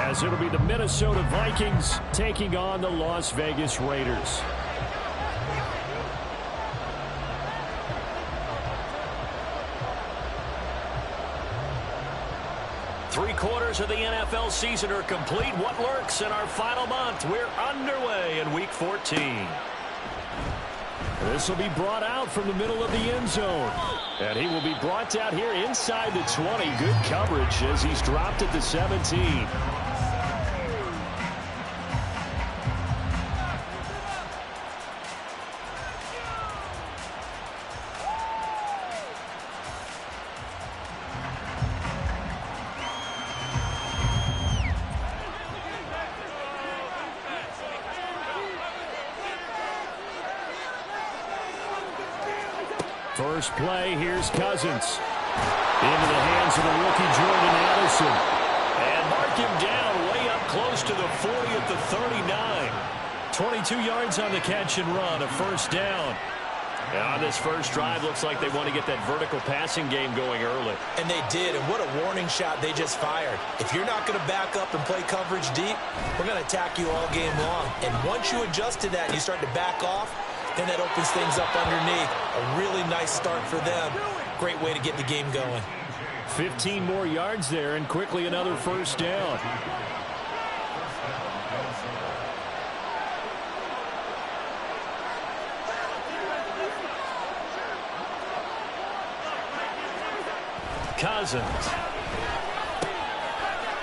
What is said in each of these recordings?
as it'll be the Minnesota Vikings taking on the Las Vegas Raiders. Three-quarters of the NFL season are complete. What lurks in our final month? We're underway in Week 14. This will be brought out from the middle of the end zone. And he will be brought out here inside the 20. Good coverage as he's dropped at the 17. First play, here's Cousins. Into the hands of the rookie Jordan Addison. And mark him down way up close to the 40 at the 39. 22 yards on the catch and run, a first down. And on this first drive, looks like they want to get that vertical passing game going early. And they did, and what a warning shot they just fired. If you're not going to back up and play coverage deep, we're going to attack you all game long. And once you adjust to that and you start to back off, then that opens things up underneath. A really nice start for them. Great way to get the game going. 15 more yards there, and quickly another first down. Cousins.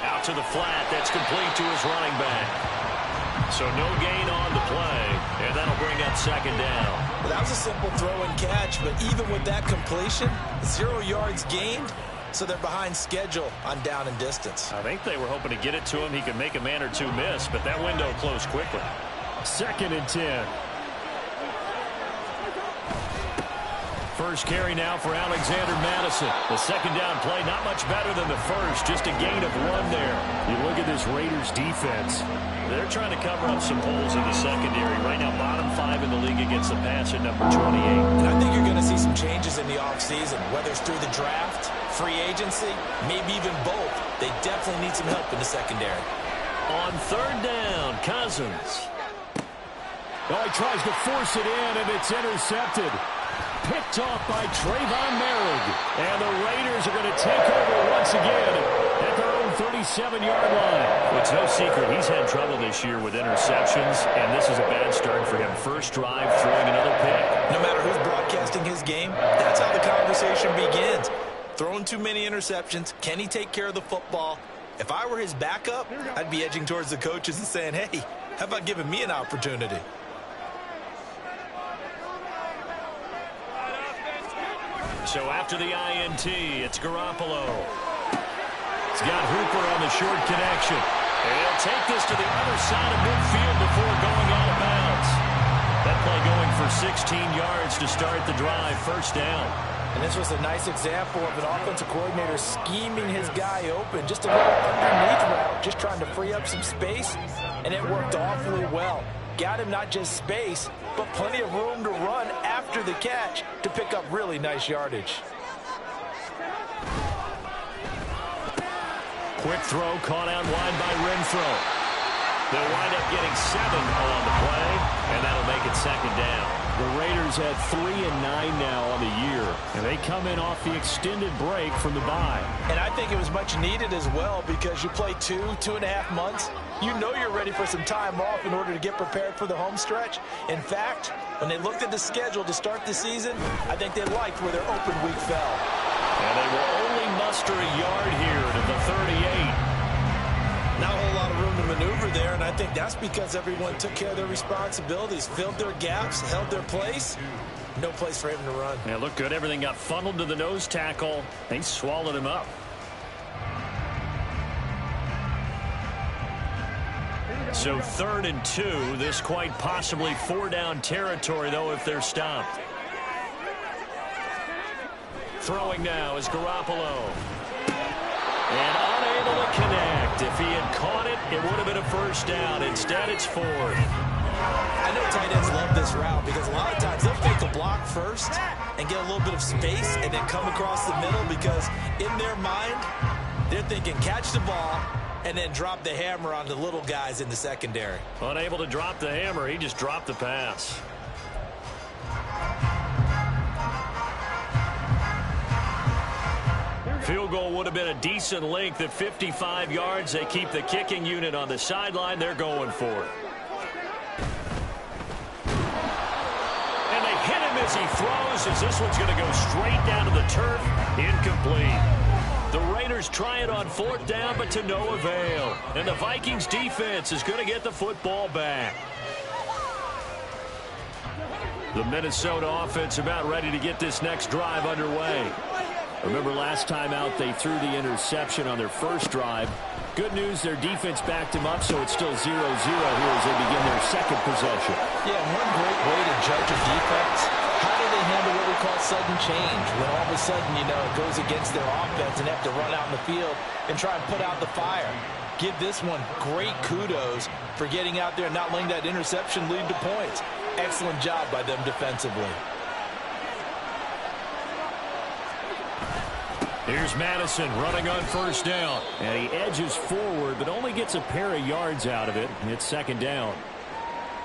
Out to the flat. That's complete to his running back. So no gain on the play, and that'll bring up second down. Well, that was a simple throw and catch, but even with that completion, 0 yards gained, so they're behind schedule on down and distance. I think they were hoping to get it to him. He could make a man or two miss, but that window closed quickly. 2nd and 10. First carry now for Alexander Mattison. The second down play, not much better than the first. Just a gain of 1 there. You look at this Raiders defense. They're trying to cover up some holes in the secondary. Right now, bottom 5 in the league against the pass at number 28. And I think you're going to see some changes in the offseason, whether it's through the draft, free agency, maybe even both. They definitely need some help in the secondary. On 3rd down, Cousins. Oh, he tries to force it in, and it's intercepted. Picked off by Trayvon Merrick. And the Raiders are going to take over once again at their own 37-yard line. It's no secret he's had trouble this year with interceptions, and this is a bad start for him. First drive, throwing another pick. No matter who's broadcasting his game, that's how the conversation begins. Throwing too many interceptions. Can he take care of the football? If I were his backup, I'd be edging towards the coaches and saying, hey, how about giving me an opportunity? So after the INT, it's Garoppolo. He's got Hooper on the short connection. And he'll take this to the other side of midfield before going out of bounds. That play going for 16 yards to start the drive. First down. And this was a nice example of an offensive coordinator scheming his guy open. Just a little underneath route, just trying to free up some space. And it worked awfully well. Got him not just space, but plenty of room to run after the catch to pick up really nice yardage. Quick throw caught out wide by Renfro. They'll wind up getting 7 on the play, and that'll make it second down. The Raiders had 3 and 9 now on the year, and they come in off the extended break from the bye. And I think it was much needed as well because you play 2.5 months. You know you're ready for some time off in order to get prepared for the home stretch. In fact, when they looked at the schedule to start the season, I think they liked where their open week fell. And they will only muster a yard here to the 38. Not a whole lot of room to maneuver there, and I think that's because everyone took care of their responsibilities, filled their gaps, held their place. No place for him to run. Yeah, looked good. Everything got funneled to the nose tackle. They swallowed him up. So 3rd and 2. This quite possibly 4-down territory, though, if they're stopped. Throwing now is Garoppolo. And unable to connect. If he had caught it, it would have been a first down. Instead, it's 4th. I know tight ends love this route because a lot of times they'll fake a block first and get a little bit of space and then come across the middle because in their mind, they're thinking catch the ball and then drop the hammer on the little guys in the secondary. Unable to drop the hammer, he just dropped the pass. Field goal would have been a decent length at 55 yards. They keep the kicking unit on the sideline. They're going for it. And they hit him as he throws, as this one's going to go straight down to the turf. Incomplete. The Raiders try it on 4th down, but to no avail. And the Vikings defense is going to get the football back. The Minnesota offense about ready to get this next drive underway. Remember last time out they threw the interception on their first drive. Good news, their defense backed him up, so it's still 0-0 here as they begin their second possession. Yeah, one great way to judge a defense. How do they handle what we call sudden change? When all of a sudden, you know, it goes against their offense and they have to run out in the field and try and put out the fire. Give this one great kudos for getting out there and not letting that interception lead to points. Excellent job by them defensively. Here's Madison running on 1st down. And he edges forward, but only gets a pair of yards out of it. It's 2nd down.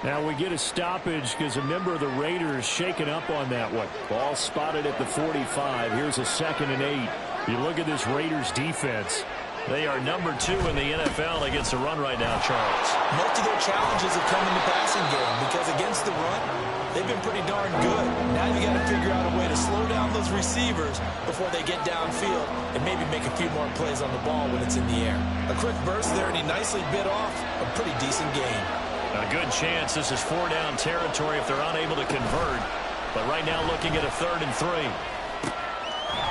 Now we get a stoppage because a member of the Raiders shaken up on that one. Ball spotted at the 45. Here's a 2nd and 8. You look at this Raiders defense. They are number 2 in the NFL against the run right now, Charles. Most of their challenges have come in the passing game because against the run, they've been pretty darn good. Now you got to figure out a way to slow down those receivers before they get downfield and maybe make a few more plays on the ball when it's in the air. A quick burst there, and he nicely bit off a pretty decent game. A good chance this is 4-down territory if they're unable to convert. But right now looking at a 3rd and 3.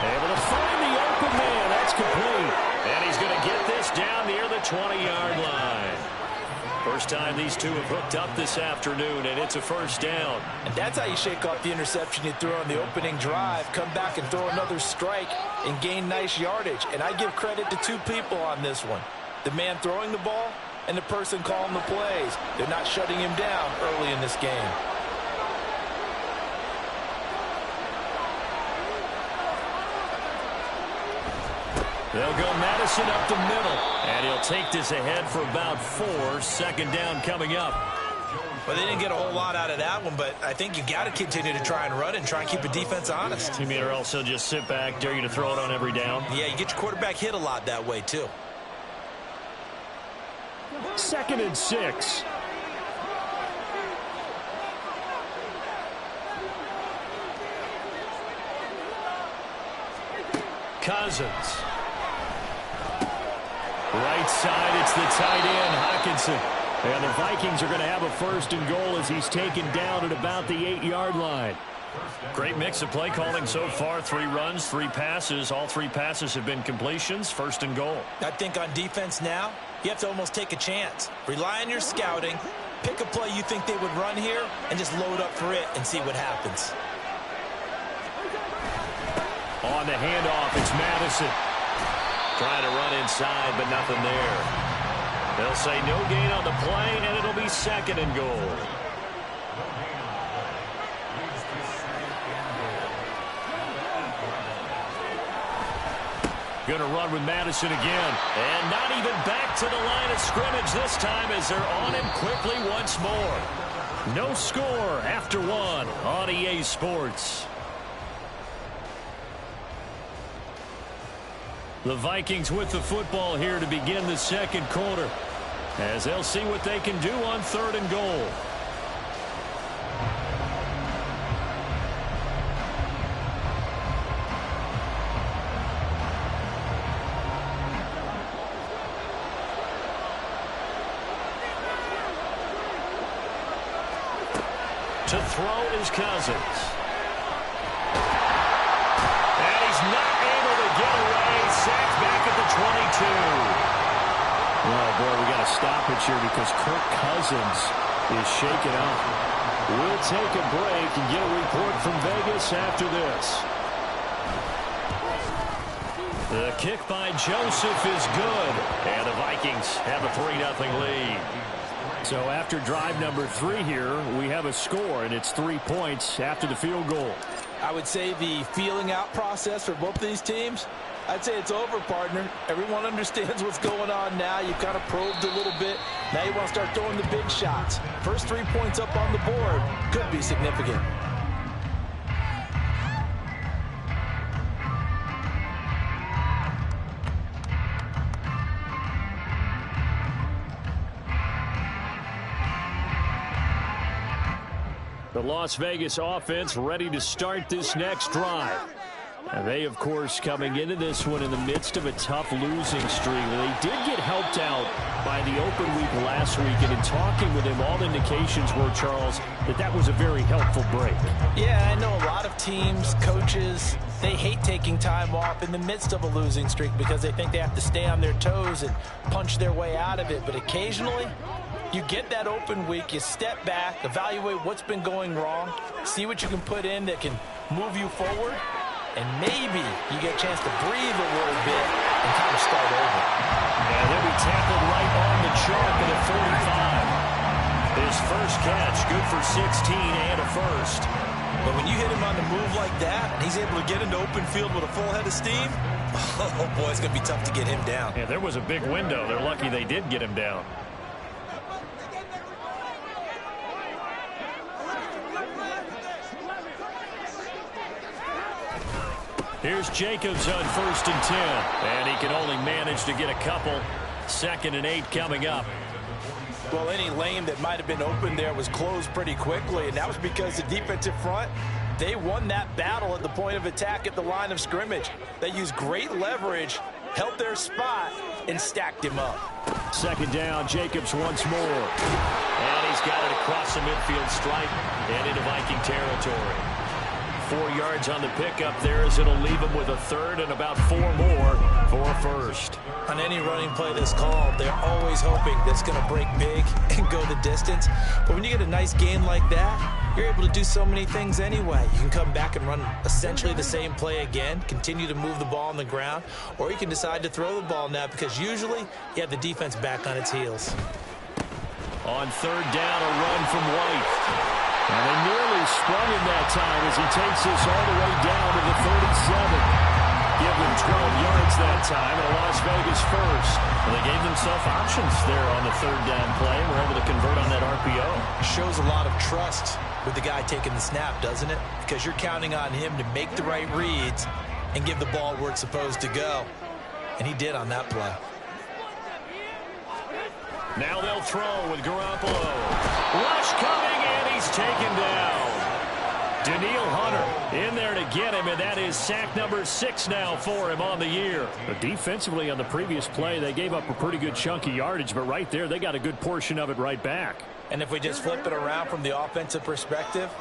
Able to find the open man. That's complete. And he's going to get this down near the 20-yard line. First time these two have hooked up this afternoon, and it's a 1st down. And that's how you shake off the interception you threw on the opening drive, come back and throw another strike and gain nice yardage. And I give credit to 2 people on this one. The man throwing the ball and the person calling the plays. They're not shutting him down early in this game. They'll go Madison up the middle, and he'll take this ahead for about 4. 2nd down coming up. Well, they didn't get a whole lot out of that one, but I think you got to continue to try and run and try and keep the defense honest. You mean or also just sit back, dare you to throw it on every down? Yeah, you get your quarterback hit a lot that way, too. 2nd and 6. Cousins. Right side, it's the tight end, Hockenson. And the Vikings are going to have a 1st and goal as he's taken down at about the 8-yard line. Great mix of play calling so far. 3 runs, 3 passes. All 3 passes have been completions. 1st and goal. I think on defense now, you have to almost take a chance. Rely on your scouting. Pick a play you think they would run here and just load up for it and see what happens. On the handoff, it's Madison. Trying to run inside, but nothing there. They'll say no gain on the play, and it'll be 2nd and goal. Going to run with Madison again. And not even back to the line of scrimmage this time as they're on him quickly once more. No score after 1 on EA Sports. The Vikings with the football here to begin the 2nd quarter, as they'll see what they can do on 3rd and goal. To throw is Cousins. And he's not able to get away. Sacked back at the 22. Oh, boy, we got a stoppage here because Kirk Cousins is shaken up. We'll take a break and get a report from Vegas after this. The kick by Joseph is good. And the Vikings have a 3-0 lead. So after drive number 3 here, we have a score, and it's 3 points after the field goal. I would say the feeling out process for both of these teams, I'd say it's over, partner. Everyone understands what's going on now. You've kind of probed a little bit. Now you want to start throwing the big shots. First 3 points up on the board could be significant. The Las Vegas offense ready to start this next drive. And they, of course, coming into this one in the midst of a tough losing streak. They did get helped out by the open week last week, and in talking with him, all indications were, Charles, that was a very helpful break. Yeah, I know a lot of teams, coaches, they hate taking time off in the midst of a losing streak because they think they have to stay on their toes and punch their way out of it. But occasionally, you get that open week, you step back, evaluate what's been going wrong, see what you can put in that can move you forward, and maybe you get a chance to breathe a little bit and kind of start over. And he'll be tackled right on the chalk at the 45. His first catch, good for 16 and a first. But when you hit him on the move like that, and he's able to get into open field with a full head of steam, oh boy, it's going to be tough to get him down. Yeah, there was a big window. They're lucky they did get him down. Here's Jacobs on 1st and 10. And he can only manage to get a couple. 2nd and 8 coming up. Well, any lane that might have been open there was closed pretty quickly, and that was because the defensive front, they won that battle at the point of attack at the line of scrimmage. They used great leverage, held their spot, and stacked him up. 2nd down, Jacobs once more. And he's got it across the midfield stripe and into Viking territory. 4 yards on the pickup there as it'll leave him with a 3rd and about 4 more for a first. On any running play that's called, they're always hoping that's going to break big and go the distance. But when you get a nice gain like that, you're able to do so many things anyway. You can come back and run essentially the same play again, continue to move the ball on the ground, or you can decide to throw the ball now because usually you have the defense back on its heels. On 3rd down, a run from White. And they nearly sprung him that time as he takes this all the way down to the 37. Give them 12 yards that time, and a Las Vegas first. And they gave themselves options there on the 3rd down play and were able to convert on that RPO. Shows a lot of trust with the guy taking the snap, doesn't it? Because you're counting on him to make the right reads and give the ball where it's supposed to go. And he did on that play. Now they'll throw with Garoppolo. Rush coming, and he's taken down. Danielle Hunter in there to get him, and that is sack number 6 now for him on the year. But defensively on the previous play, they gave up a pretty good chunk of yardage, but right there, they got a good portion of it right back. And if we just flip it around from the offensive perspective,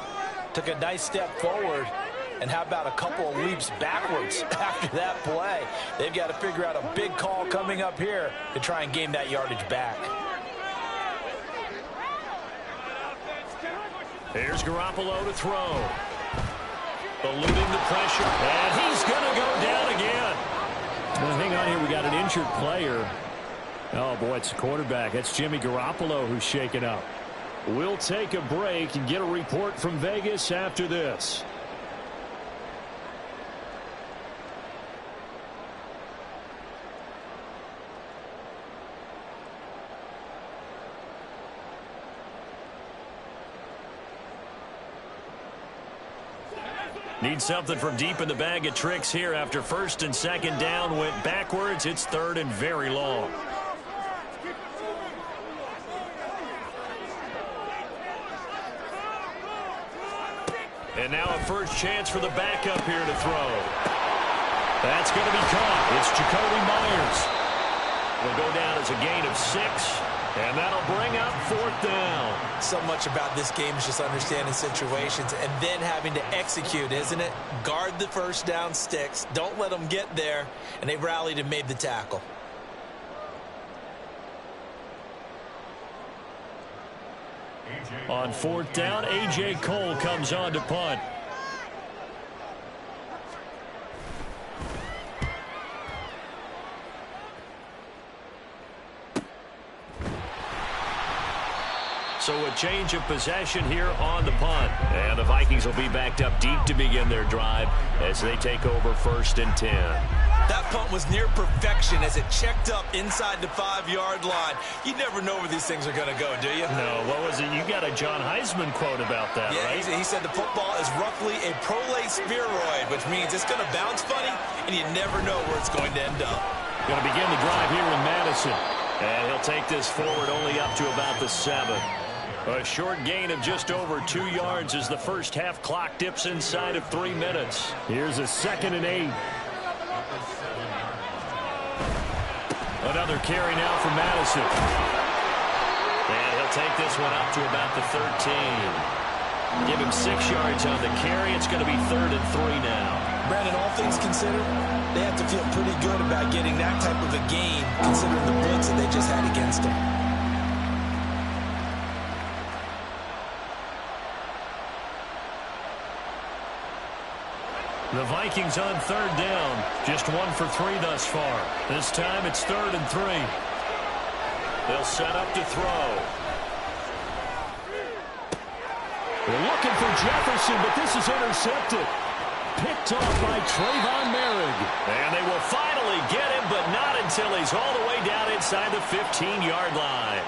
took a nice step forward, and how about a couple of leaps backwards after that play? They've got to figure out a big call coming up here to try and gain that yardage back. Here's Garoppolo to throw. Eluding the pressure, and he's going to go down again. Well, hang on here. We got an injured player. Oh, boy, it's the quarterback. That's Jimmy Garoppolo who's shaken up. We'll take a break and get a report from Vegas after this. Need something from deep in the bag of tricks here after 1st and 2nd down went backwards. It's 3rd and very long. And now a first chance for the backup here to throw. That's going to be caught. It's Jacoby Myers. Will go down as a gain of 6. And that'll bring up 4th down. So much about this game is just understanding situations and then having to execute, isn't it? Guard the first down sticks. Don't let them get there. And they rallied and made the tackle. On 4th down, A.J. Cole comes on to punt. So a change of possession here on the punt. And the Vikings will be backed up deep to begin their drive as they take over 1st and 10. That punt was near perfection as it checked up inside the 5-yard line. You never know where these things are going to go, do you? No, what was it? You got a John Heisman quote about that, yeah, right? He said the football is roughly a prolate spheroid, which means it's going to bounce funny, and you never know where it's going to end up. Going to begin the drive here in Madison. And he'll take this forward only up to about the 7. A short gain of just over 2 yards as the first half clock dips inside of 3 minutes. Here's a 2nd and 8. Another carry now for Madison. And he'll take this one up to about the 13. Give him 6 yards on the carry. It's going to be 3rd and 3 now. Brandon, all things considered, they have to feel pretty good about getting that type of a gain, considering the blitz that they just had against them. The Vikings on 3rd down. Just 1 for 3 thus far. This time it's 3rd and 3. They'll set up to throw. They're looking for Jefferson, but this is intercepted. Picked off by Trayvon Merrick. And they will finally get him, but not until he's all the way down inside the 15-yard line.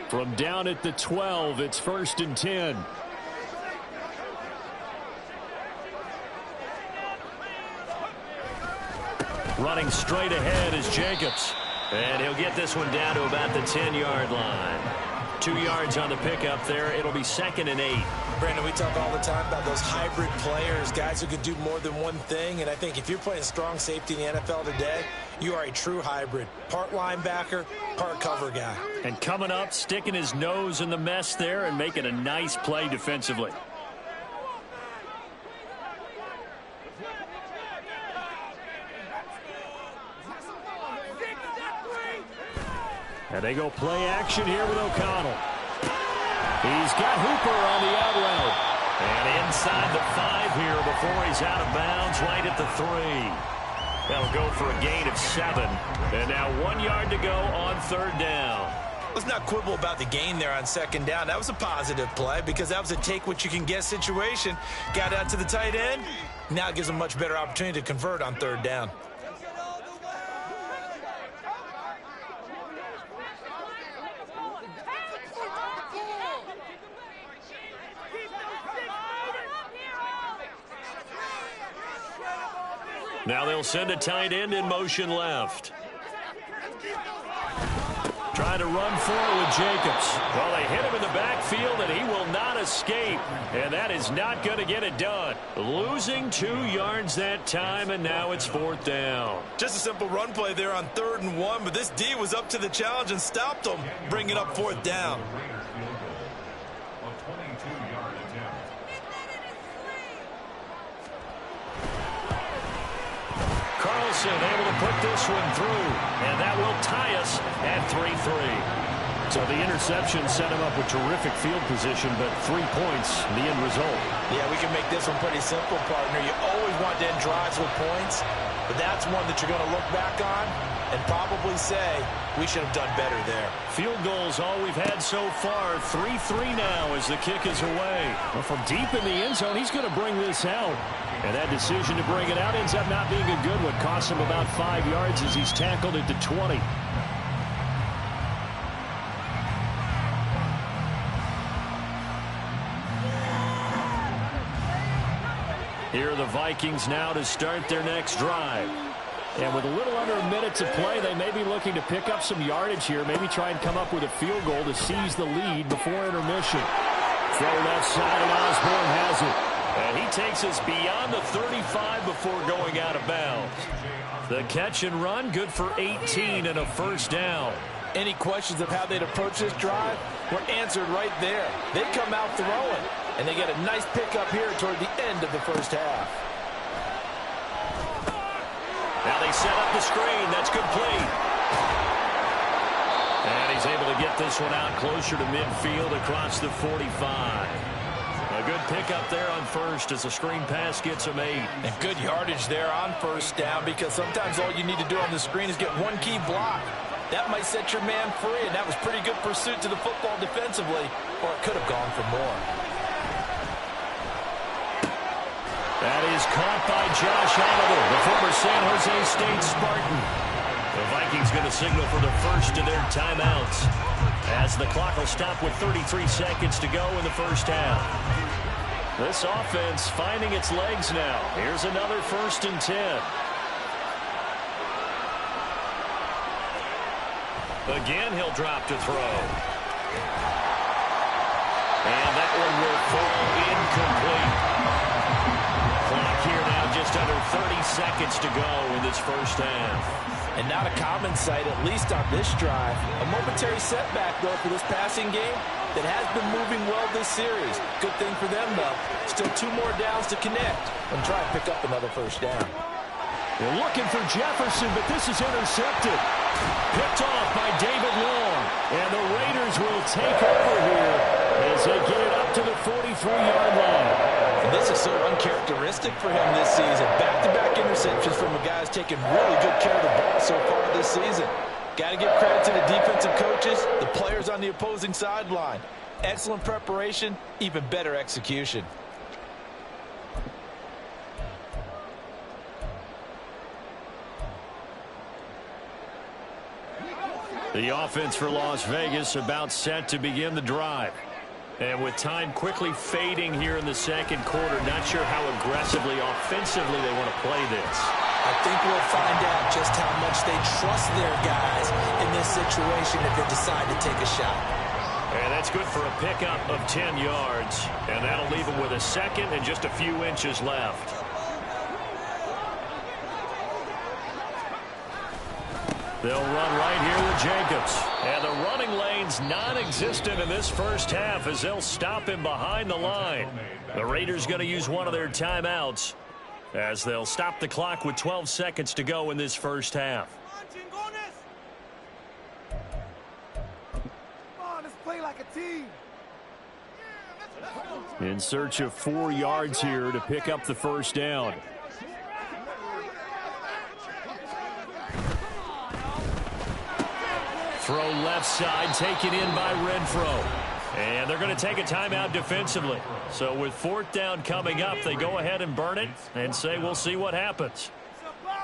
From down at the 12, it's 1st and 10. Running straight ahead is Jacobs. And he'll get this one down to about the 10-yard line. 2 yards on the pickup there. It'll be 2nd and 8. Brandon, we talk all the time about those hybrid players, guys who can do more than one thing. And I think if you're playing strong safety in the NFL today, you are a true hybrid. Part linebacker, part cover guy. And coming up, sticking his nose in the mess there and making a nice play defensively. And they go play action here with O'Connell. He's got Hooper on the out route. And inside the 5 here before he's out of bounds right at the 3. That'll go for a gain of 7. And now 1 yard to go on 3rd down. Let's not quibble about the gain there on 2nd down. That was a positive play because that was a take-what-you-can-get situation. Got out to the tight end. Now it gives them a much better opportunity to convert on 3rd down. Now they'll send a tight end in motion left. Trying to run forward with Jacobs. Well, they hit him in the backfield, and he will not escape. And that is not going to get it done. Losing 2 yards that time, and now it's 4th down. Just a simple run play there on 3rd and 1, but this D was up to the challenge and stopped them, bringing up 4th down. Carlson able to put this one through, and that will tie us at 3-3. So the interception set him up with terrific field position, but 3 points, the end result. Yeah, we can make this one pretty simple, partner. You always want to end drives with points, but that's one that you're going to look back on and probably say, we should have done better there. Field goals all we've had so far. 3-3 now as the kick is away. Well, from deep in the end zone, he's going to bring this out. And that decision to bring it out ends up not being a good one. Costs him about 5 yards as he's tackled at the 20. Here are the Vikings now to start their next drive. And with a little under a minute to play, they may be looking to pick up some yardage here. Maybe try and come up with a field goal to seize the lead before intermission. Throw left side, and Osborne has it. And he takes us beyond the 35 before going out of bounds. The catch and run, good for 18 and a 1st down. Any questions of how they'd approach this drive were answered right there. They come out throwing, and they get a nice pickup here toward the end of the 1st half. Now they set up the screen. That's complete. And he's able to get this one out closer to midfield across the 45. A good pickup there on first as the screen pass gets him 8. And good yardage there on first down, because sometimes all you need to do on the screen is get one key block. That might set your man free, and that was pretty good pursuit to the football defensively, or it could have gone for more. That is caught by Josh Oliver, the former San Jose State Spartan. The Vikings going to signal for the first of their timeouts, as the clock will stop with 33 seconds to go in the first half. This offense finding its legs now. Here's another 1st and 10. Again, he'll drop to throw. And that one will fall incomplete. Clock here now, just under 30 seconds to go in this first half. And not a common sight, at least on this drive. A momentary setback, though, for this passing game that has been moving well this series. Good thing for them, though. Still 2 more downs to connect and try and pick up another first down. They're looking for Jefferson, but this is intercepted. Picked off by David Long. And the Raiders will take over here as they get it up to the 43-yard line. And this is so uncharacteristic for him this season. Back-to-back interceptions from a guy who's taken really good care of the ball so far this season. Got to give credit to the defensive coaches, the players on the opposing sideline. Excellent preparation, even better execution. The offense for Las Vegas about set to begin the drive. And with time quickly fading here in the second quarter, not sure how aggressively, offensively they want to play this. I think we'll find out just how much they trust their guys in this situation if they decide to take a shot. And that's good for a pickup of 10 yards. And that'll leave them with a second and just a few inches left. They'll run right here with Jacobs. And the running lane's non-existent in this first half as they'll stop him behind the line. The Raiders going to use one of their timeouts as they'll stop the clock with 12 seconds to go in this first half. Come on, let's play like a team. In search of 4 yards here to pick up the first down. Throw left side, taken in by Renfro. And they're going to take a timeout defensively. So with 4th down coming up, they go ahead and burn it and say we'll see what happens.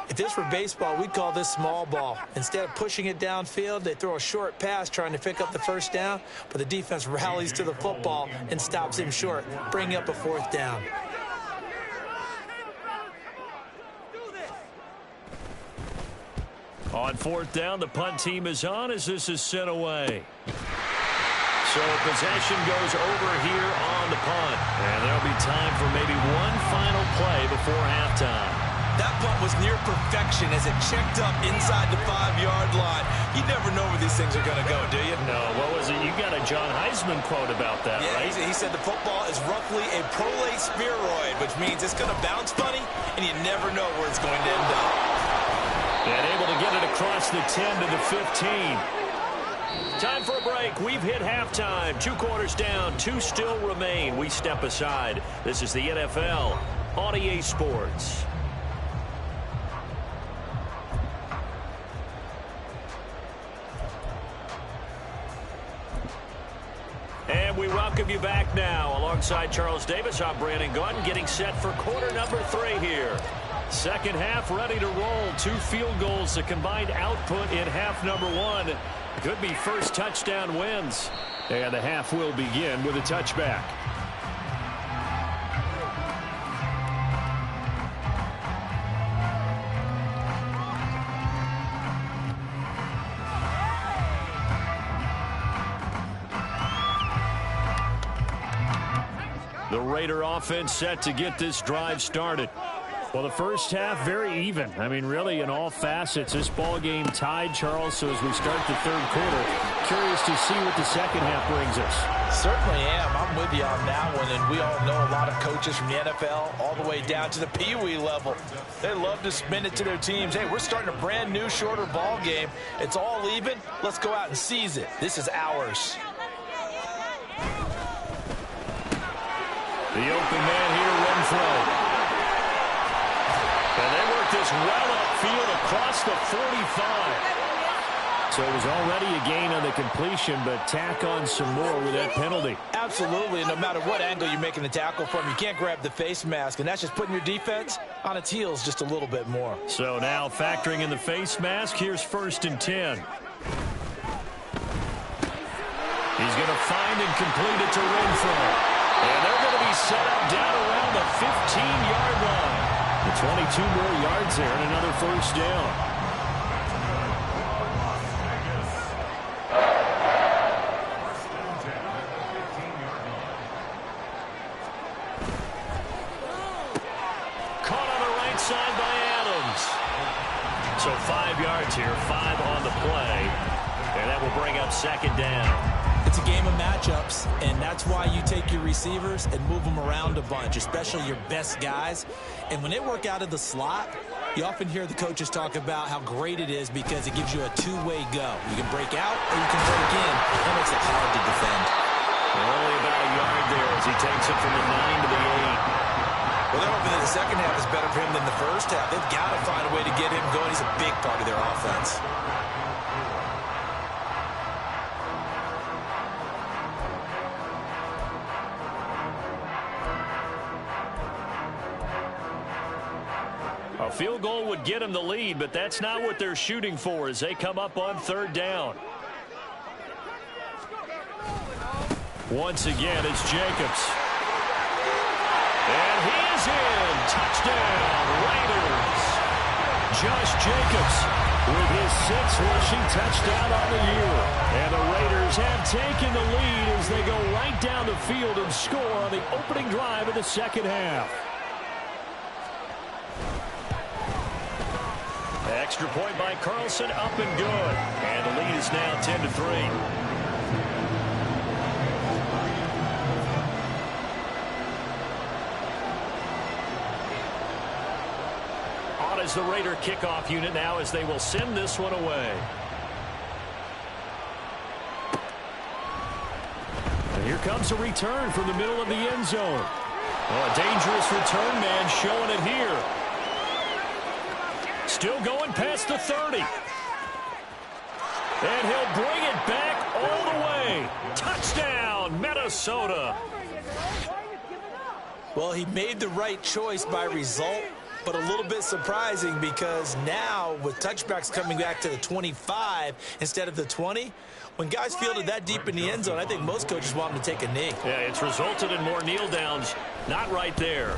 If this were baseball, we'd call this small ball. Instead of pushing it downfield, they throw a short pass trying to pick up the first down, but the defense rallies to the football and stops him short, bringing up a 4th down. On 4th down, the punt team is on as this is sent away. So possession goes over here on the punt. And there'll be time for maybe one final play before halftime. That punt was near perfection as it checked up inside the 5-yard line. You never know where these things are going to go, do you? No, what was it? You got a John Heisman quote about that, right? He said the football is roughly a prolate spheroid, which means it's going to bounce funny, and you never know where it's going to end up. And able to get it across the 10 to the 15. Time for a break. We've hit halftime. 2 quarters down. 2 still remain. We step aside. This is the NFL on EA Sports. And we welcome you back now. Alongside Charles Davis, I'm Brandon Gaudin, getting set for quarter number 3 here. Second half ready to roll. 2 field goals, the combined output in half number 1. Could be first touchdown wins. And the half will begin with a touchback. The Raider offense set to get this drive started. Well, the first half, very even. I mean, really, in all facets, this ball game tied, Charles. So as we start the third quarter, curious to see what the second half brings us. Certainly am. I'm with you on that one. And we all know a lot of coaches from the NFL all the way down to the Pee Wee level. They love to spin it to their teams. Hey, we're starting a brand new, shorter ball game. It's all even. Let's go out and seize it. This is ours. The open man here, Renfro. And they work this well upfield across the 45. So it was already a gain on the completion, but tack on some more with that penalty. Absolutely, and no matter what angle you're making the tackle from, you can't grab the face mask, and that's just putting your defense on its heels just a little bit more. So now factoring in the face mask, here's 1st and 10. He's going to find and complete it to Renfro. And they're going to be set up down around the 15-yard line. The 22 more yards there and another 1st down. Side by Adams. So 5 yards here, 5 on the play. And that will bring up 2nd down. It's a game of matchups, and that's why you take your receivers and move them around a bunch, especially your best guys. And when they work out of the slot, you often hear the coaches talk about how great it is because it gives you a two-way go. You can break out or you can break in. That makes it hard to defend. Only about a yard there as he takes it from the 9 to the 8. Well, they're hoping that the second half is better for him than the first half. They've got to find a way to get him going. He's a big part of their offense. A field goal would get him the lead, but that's not what they're shooting for as they come up on 3rd down. Once again, it's Jacobs. And he is in. Touchdown, Raiders. Josh Jacobs with his 6th rushing touchdown on the year. And the Raiders have taken the lead as they go right down the field and score on the opening drive of the 2nd half. Extra point by Carlson, up and good. And the lead is now 10-3. Is the Raider kickoff unit now as they will send this one away. And here comes a return from the middle of the end zone. Oh, a dangerous return man showing it here. Still going past the 30. And he'll bring it back all the way. Touchdown, Minnesota. Well, he made the right choice by result, but a little bit surprising because now with touchbacks coming back to the 25 instead of the 20, when guys fielded that deep in the end zone, I think most coaches want them to take a knee. Yeah, it's resulted in more kneel downs. Not right there.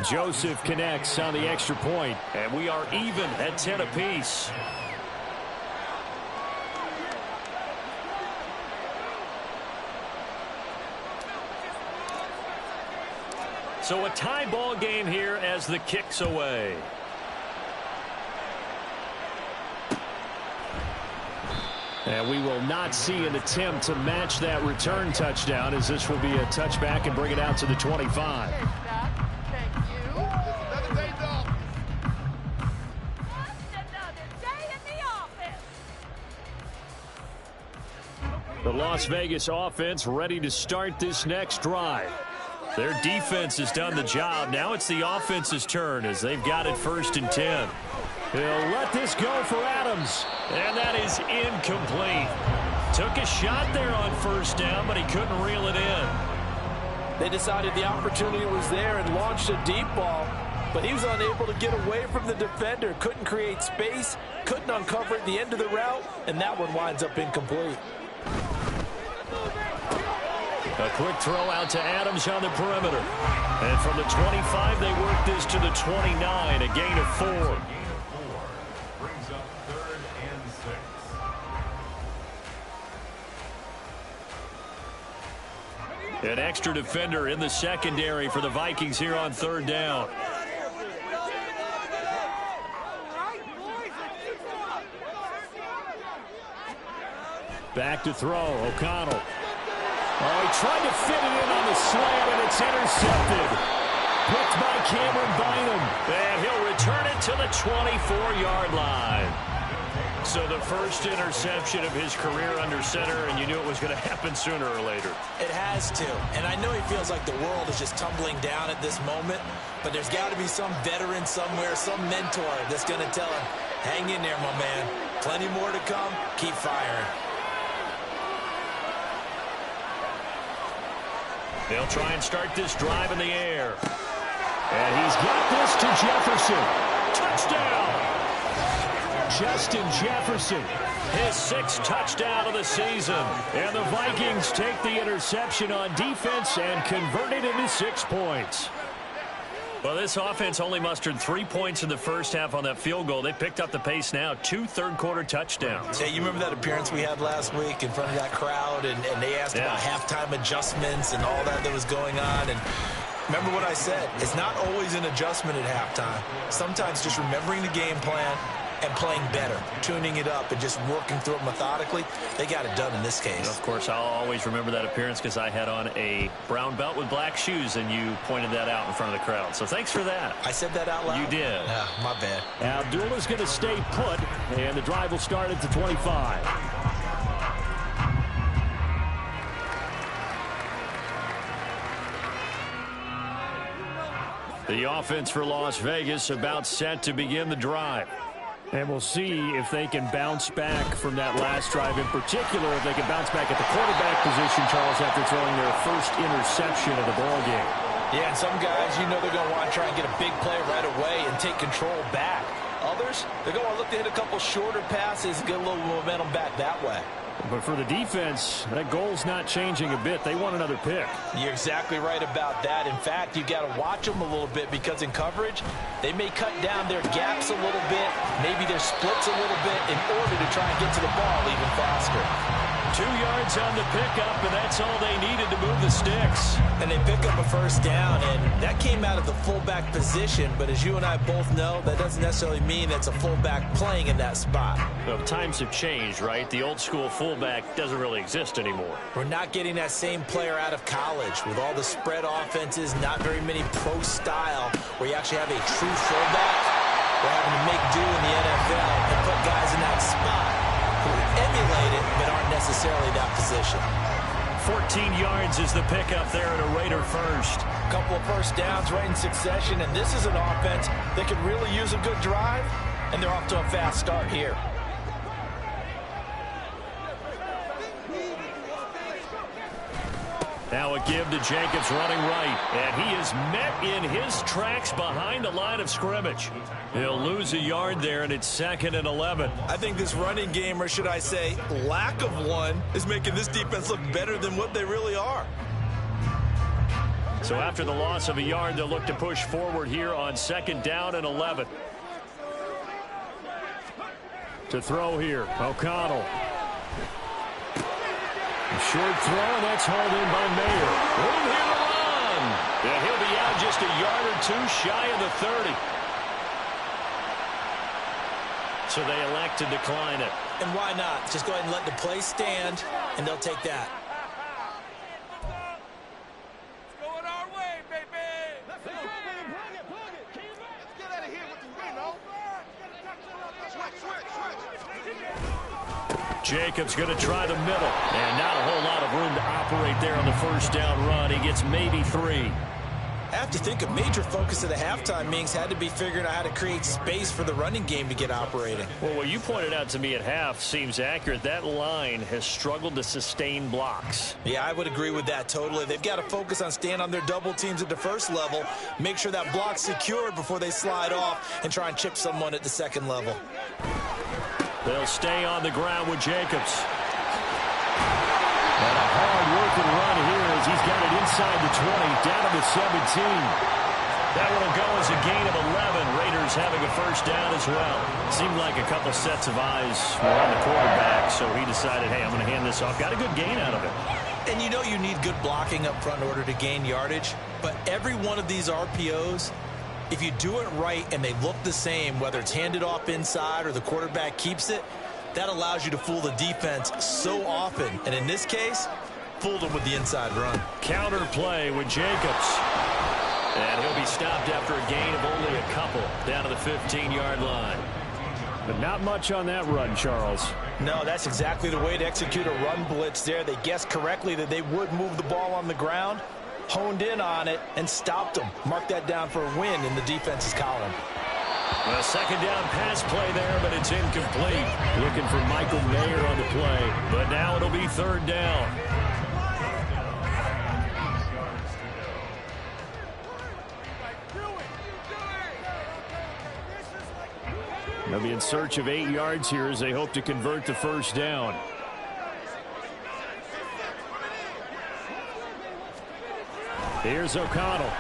Joseph connects on the extra point, and we are even at 10 apiece. So a tie ball game here as the kick's away. And we will not see an attempt to match that return touchdown as this will be a touchback and bring it out to the 25. The Las Vegas offense ready to start this next drive. Their defense has done the job. Now it's the offense's turn as they've got it 1st and 10. He'll let this go for Adams. And that is incomplete. Took a shot there on 1st down, but he couldn't reel it in. They decided the opportunity was there and launched a deep ball, but he was unable to get away from the defender. Couldn't create space, couldn't uncover at the end of the route, and that one winds up incomplete. A quick throw out to Adams on the perimeter. And from the 25, they work this to the 29, a gain of 4. Brings up 3rd and 6. An extra defender in the secondary for the Vikings here on 3rd down. Back to throw, O'Connell. Oh, he tried to fit it in on the slant, and it's intercepted. Picked by Cameron Bynum. And he'll return it to the 24-yard line. So the first interception of his career under center, and you knew it was going to happen sooner or later. It has to. And I know he feels like the world is just tumbling down at this moment, but there's got to be some veteran somewhere, some mentor that's going to tell him, hang in there, my man. Plenty more to come. Keep firing. They'll try and start this drive in the air. And he's got this to Jefferson. Touchdown! Justin Jefferson, his 6th touchdown of the season. And the Vikings take the interception on defense and convert it into 6 points. Well, this offense only mustered 3 points in the first half on that field goal. They picked up the pace now, 2 third-quarter touchdowns. Hey, you remember that appearance we had last week in front of that crowd, and they asked about halftime adjustments and all that was going on, and remember what I said, it's not always an adjustment at halftime. Sometimes just remembering the game plan and playing better, tuning it up and just working through it methodically. They got it done in this case. And of course, I'll always remember that appearance because I had on a brown belt with black shoes, and you pointed that out in front of the crowd. So thanks for that. I said that out loud? You did. My bad. Abdullah's going to stay put, and the drive will start at the 25. The offense for Las Vegas about set to begin the drive. And we'll see if they can bounce back from that last drive, in particular, if they can bounce back at the quarterback position, Charles, after throwing their first interception of the ballgame. Yeah, and some guys, you know they're going to want to try and get a big play right away and take control back. Others, they're going to look to hit a couple shorter passes and get a little momentum back that way. But for the defense, that goal's not changing a bit. They want another pick. You're exactly right about that. In fact, you got to watch them a little bit because in coverage, they may cut down their gaps a little bit, maybe their splits a little bit in order to try and get to the ball even faster. 2 yards on the pickup, and that's all they needed to move the sticks. And they pick up a first down, and that came out of the fullback position, but as you and I both know, that doesn't necessarily mean it's a fullback playing in that spot. Well, times have changed, right? The old school fullback doesn't really exist anymore. We're not getting that same player out of college with all the spread offenses, not very many pro style, where you actually have a true fullback. We're having to make do in the NFL and put guys in that spot who emulate it but aren't necessarily that position. 14 yards is the pickup there at a Raider first. A couple of first downs right in succession, and this is an offense that could really use a good drive, and they're off to a fast start here. Now a give to Jacobs running right, and he is met in his tracks behind the line of scrimmage. He'll lose a yard there, and it's 2nd and 11. I think this running game, or should I say lack of one, is making this defense look better than what they really are. So after the loss of a yard, they'll look to push forward here on 2nd down and 11. To throw here, O'Connell. Short throw, and that's hauled in by Mayer. Room here to run. And he'll be out just a yard or 2 shy of the 30. So they elect to decline it. And why not? Just go ahead and let the play stand, and they'll take that. It's going our way, baby. Let's go. Plug it. Let's get out of here with the win, oh. Switch. Jacobs going to try the middle, and not a whole lot of room to operate there on the first down run. He gets maybe 3. I have to think a major focus of the halftime meetings had to be figuring out how to create space for the running game to get operating. Well, what you pointed out to me at half seems accurate. That line has struggled to sustain blocks. Yeah, I would agree with that totally. They've got to focus on staying on their double teams at the first level, make sure that block's secured before they slide off and try and chip someone at the second level. They'll stay on the ground with Jacobs. And a hard-working run here as he's got it inside the 20, down to the 17. That will go as a gain of 11. Raiders having a first down as well. Seemed like a couple sets of eyes were on the quarterback, so he decided, hey, I'm going to hand this off. Got a good gain out of it. And you know you need good blocking up front in order to gain yardage, but every one of these RPOs, if you do it right and they look the same, whether it's handed off inside or the quarterback keeps it, that allows you to fool the defense so often. And in this case, fooled them with the inside run. Counter play with Jacobs. And he'll be stopped after a gain of only a couple down to the 15-yard line. But not much on that run, Charles. No, that's exactly the way to execute a run blitz there. They guessed correctly that they would move the ball on the ground, honed in on it, and stopped them. Mark that down for a win in the defense's column. A second down pass play there, but it's incomplete. Looking for Michael Mayer on the play, but now it'll be third down. They'll be in search of 8 yards here as they hope to convert the first down. Here's O'Connell.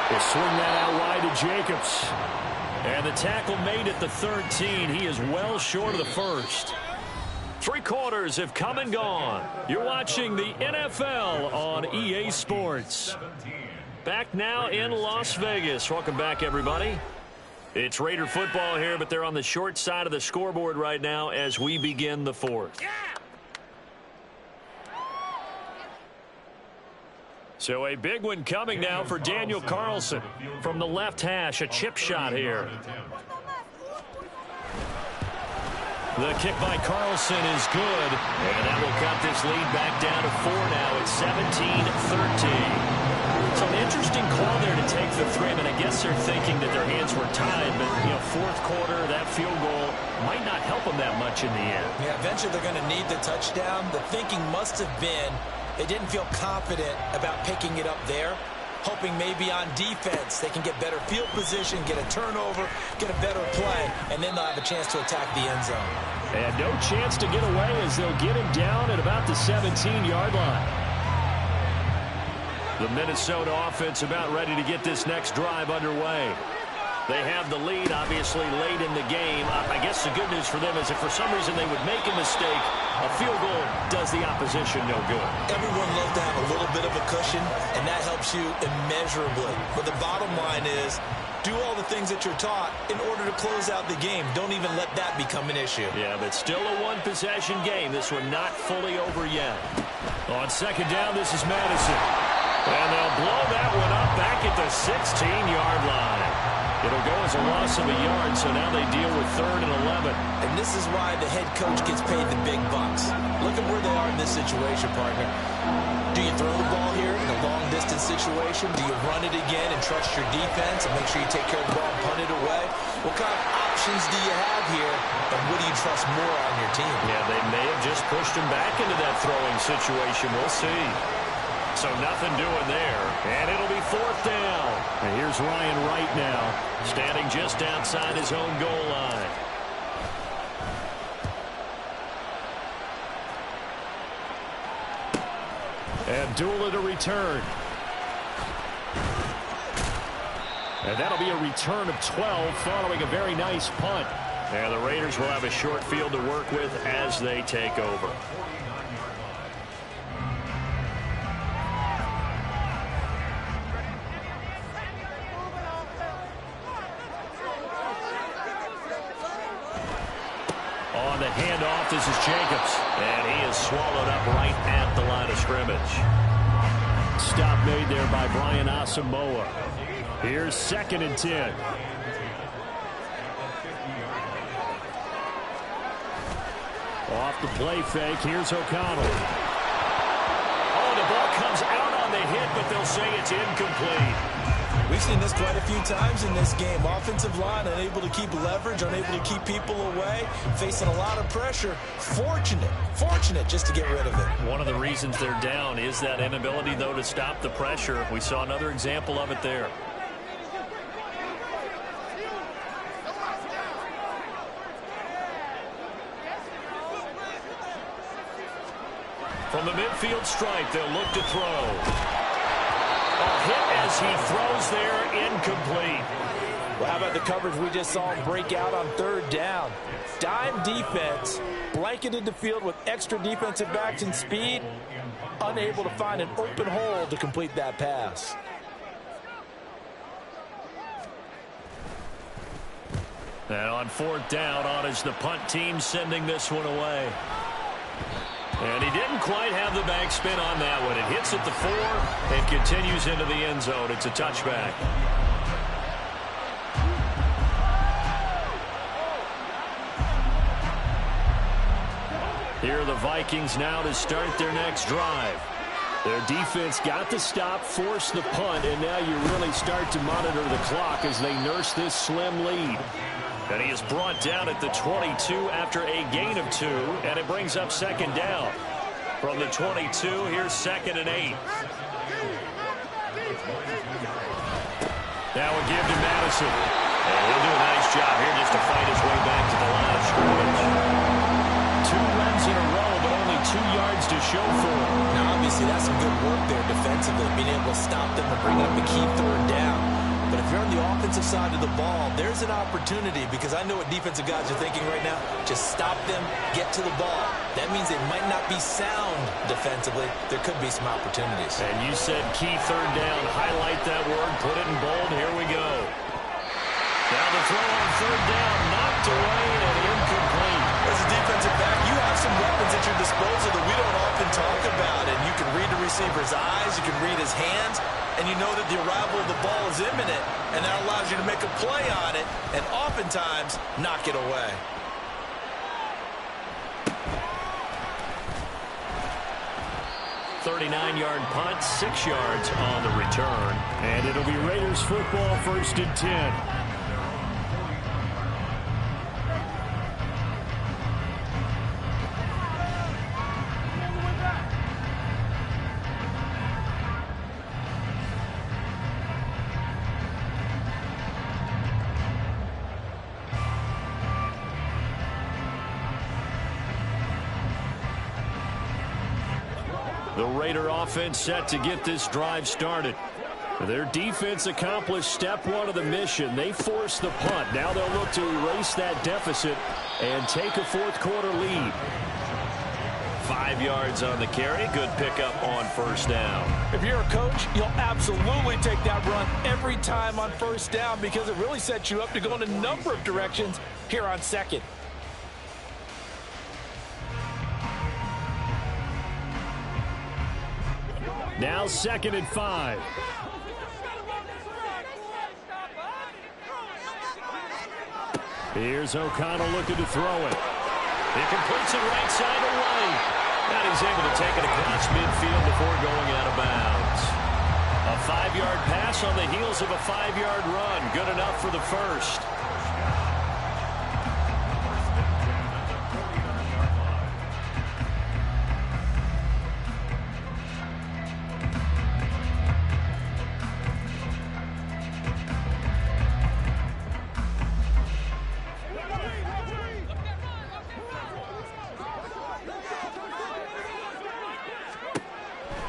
He'll swing that out wide to Jacobs. And the tackle made at the 13. He is well short of the first. 3 quarters have come and gone. You're watching the NFL on EA Sports. Back now in Las Vegas. Welcome back, everybody. It's Raider football here, but they're on the short side of the scoreboard right now as we begin the fourth. So a big one coming now for Daniel Carlson from the left hash. A chip shot here. The kick by Carlson is good, and that will cut this lead back down to 4 now. It's 17-13. So an interesting call there to take the 3. And I guess they're thinking that their hands were tied, but, you know, fourth quarter, that field goal might not help them that much in the end. Yeah, eventually they're going to need the touchdown. The thinking must have been they didn't feel confident about picking it up there, hoping maybe on defense they can get better field position, get a turnover, get a better play, and then they'll have a chance to attack the end zone. And no chance to get away as they'll get him down at about the 17-yard line. The Minnesota offense about ready to get this next drive underway. They have the lead, obviously, late in the game. I guess the good news for them is if for some reason they would make a mistake, a field goal does the opposition no good. Everyone loves to have a little bit of a cushion, and that helps you immeasurably. But the bottom line is, do all the things that you're taught in order to close out the game. Don't even let that become an issue. Yeah, but still a one-possession game. This one not fully over yet. On second down, this is Madison. And they'll blow that one up back at the 16-yard line. It'll go as a loss of a yard, so now they deal with 3rd and 11. And this is why the head coach gets paid the big bucks. Look at where they are in this situation, partner. Do you throw the ball here in a long-distance situation? Do you run it again and trust your defense and make sure you take care of the ball and punt it away? What kind of options do you have here, and what do you trust more on your team? Yeah, they may have just pushed him back into that throwing situation. We'll see. So nothing doing there, and it'll be 4th down. And here's Ryan Wright now, standing just outside his own goal line. Abdullah to return. And that'll be a return of 12 following a very nice punt. And the Raiders will have a short field to work with as they take over. On the handoff, this is Jacobs. And he is swallowed up right at the line of scrimmage. Stop made there by Brian Asamoah. Here's 2nd and 10. Off the play fake, here's O'Connell. Oh, the ball comes out on the hit, but they'll say it's incomplete. We've seen this quite a few times in this game. Offensive line unable to keep leverage, unable to keep people away, facing a lot of pressure. Fortunate just to get rid of it. One of the reasons they're down is that inability, though, to stop the pressure. We saw another example of it there. From the midfield stripe, they'll look to throw. A hit as he throws there, incomplete. Well, how about the coverage we just saw him break out on 3rd down? Dime defense, blanketed the field with extra defensive backs and speed, unable to find an open hole to complete that pass. And on 4th down, on is the punt team sending this one away. And he didn't quite have the backspin on that one. It hits at the 4 and continues into the end zone. It's a touchback. Here are the Vikings now to start their next drive. Their defense got the stop, forced the punt, and now you really start to monitor the clock as they nurse this slim lead. And he is brought down at the 22 after a gain of 2, and it brings up second down. From the 22, here's 2nd and 8. Now a give to Madison. And he'll do a nice job here just to fight his way back to the line of scrimmage. 2 runs in a row, but only 2 yards to show for him. Now, obviously, that's some good work there defensively, being able to stop them and bring up a key 3rd down. But if you're on the offensive side of the ball, there's an opportunity, because I know what defensive guys are thinking right now. Just stop them, get to the ball. That means they might not be sound defensively. There could be some opportunities. And you said key 3rd down. Highlight that word. Put it in bold. Here we go. Now the throw on 3rd down. Knocked away and incomplete. As a defensive back, you have some weapons at your disposal that we don't often talk about. And you can read the receiver's eyes. You can read his hands. And you know that the arrival of the ball is imminent. And that allows you to make a play on it. And oftentimes, knock it away. .39-yard punt, 6 yards on the return. And it'll be Raiders football, 1st and 10. The Raider offense set to get this drive started. Their defense accomplished step 1 of the mission. They forced the punt. Now they'll look to erase that deficit and take a 4th quarter lead. 5 yards on the carry. Good pickup on 1st down. If you're a coach, you'll absolutely take that run every time on 1st down, because it really sets you up to go in a number of directions here on 2nd. Now 2nd and 5. Here's O'Connell looking to throw it. He completes it right side away. And he's able to take it across midfield before going out of bounds. A 5-yard pass on the heels of a 5-yard run. Good enough for the 1st.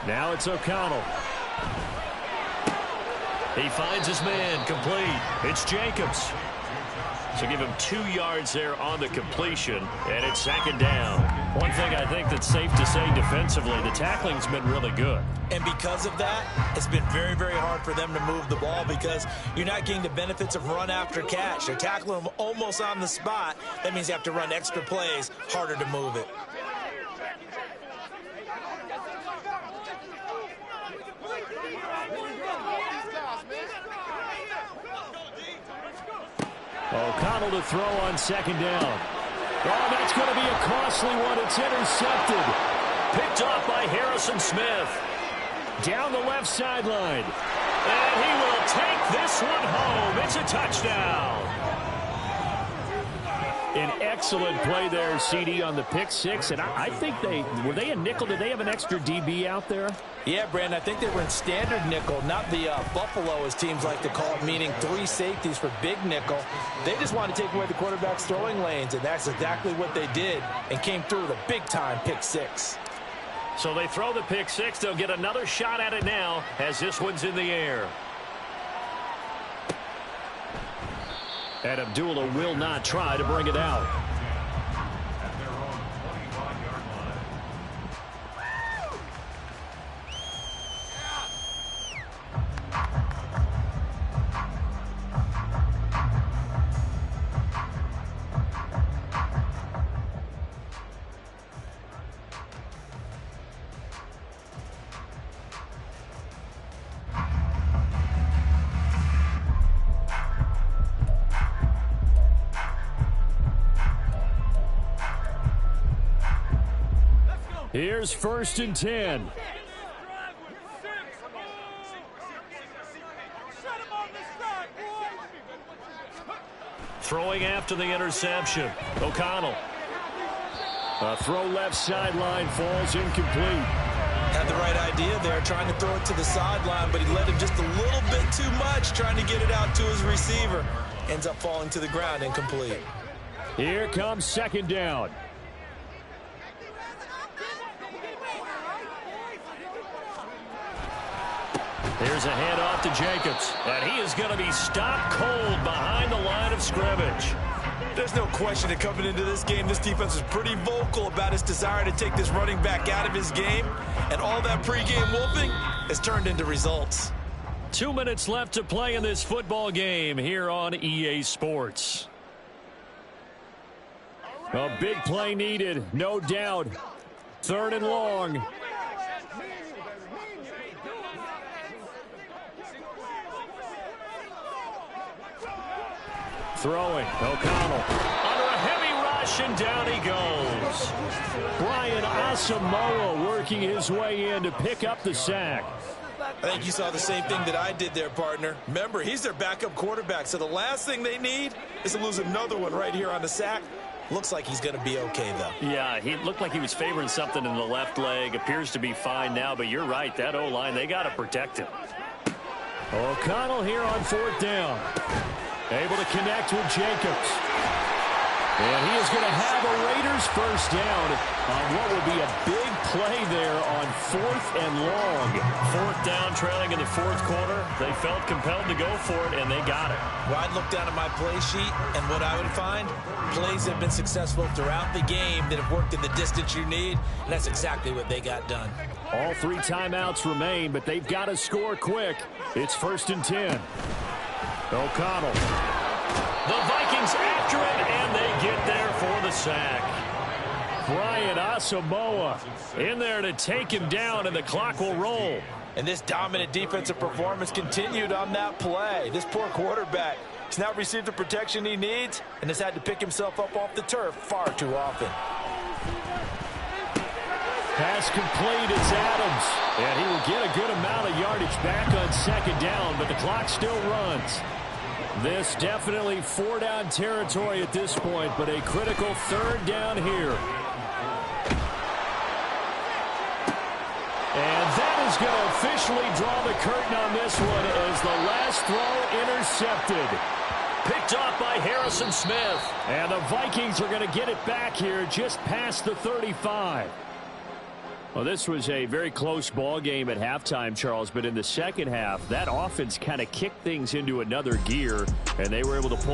Now it's O'Connell. He finds his man, complete. It's Jacobs. So give him 2 yards there on the completion, and it's 2nd down. One thing I think that's safe to say defensively, the tackling's been really good. And because of that, it's been very, very hard for them to move the ball, because you're not getting the benefits of run after catch. They're tackling them almost on the spot. That means you have to run extra plays, harder to move it. O'Connell to throw on 2nd down. Oh, that's going to be a costly one. It's intercepted. Picked off by Harrison Smith. Down the left sideline. And he will take this one home. It's a touchdown. An excellent play there, CD, on the pick 6. And I think were they a nickel? Did they have an extra DB out there? Yeah, Brandon, I think they were in standard nickel, not the Buffalo, as teams like to call it, meaning 3 safeties for big nickel. They just wanted to take away the quarterback's throwing lanes, and that's exactly what they did, and came through with a big-time pick 6. So they throw the pick 6. They'll get another shot at it now as this one's in the air. And Abdullah will not try to bring it out. Here's 1st and 10. Throwing after the interception. O'Connell. A throw left sideline, falls incomplete. Had the right idea there, trying to throw it to the sideline, but he led him just a little bit too much, trying to get it out to his receiver. Ends up falling to the ground, incomplete. Here comes 2nd down. Here's a handoff to Jacobs, and he is going to be stopped cold behind the line of scrimmage. There's no question that coming into this game, this defense was pretty vocal about its desire to take this running back out of his game, and all that pregame wolfing has turned into results. 2 minutes left to play in this football game here on EA Sports. A big play needed, no doubt. 3rd and long. Throwing, O'Connell. Under a heavy rush, and down he goes. Brian Asamoah working his way in to pick up the sack. I think you saw the same thing that I did there, partner. Remember, he's their backup quarterback, so the last thing they need is to lose another one right here on the sack. Looks like he's going to be okay, though. Yeah, he looked like he was favoring something in the left leg. Appears to be fine now, but you're right. That O-line, they got to protect him. O'Connell here on 4th down. Able to connect with Jacobs. And he is going to have a Raiders 1st down on what will be a big play there on 4th and long. 4th down, trailing in the 4th quarter. They felt compelled to go for it, and they got it. Well, I'd look down at my play sheet, and what I would find, plays have been successful throughout the game that have worked in the distance you need, and that's exactly what they got done. All 3 timeouts remain, but they've got to score quick. It's 1st and 10. O'Connell. The Vikings after it, and they get there for the sack. Brian Asamoah in there to take him down, and the clock will roll. And this dominant defensive performance continued on that play. This poor quarterback has now received the protection he needs and has had to pick himself up off the turf far too often. Pass complete, it's Adams. And he will get a good amount of yardage back on 2nd down, but the clock still runs. This definitely 4-down territory at this point, but a critical 3rd down here. And that is going to officially draw the curtain on this one as the last throw intercepted. Picked off by Harrison Smith. And the Vikings are going to get it back here just past the 35. Well, this was a very close ball game at halftime, Charles, but in the second half, that offense kind of kicked things into another gear, and they were able to pull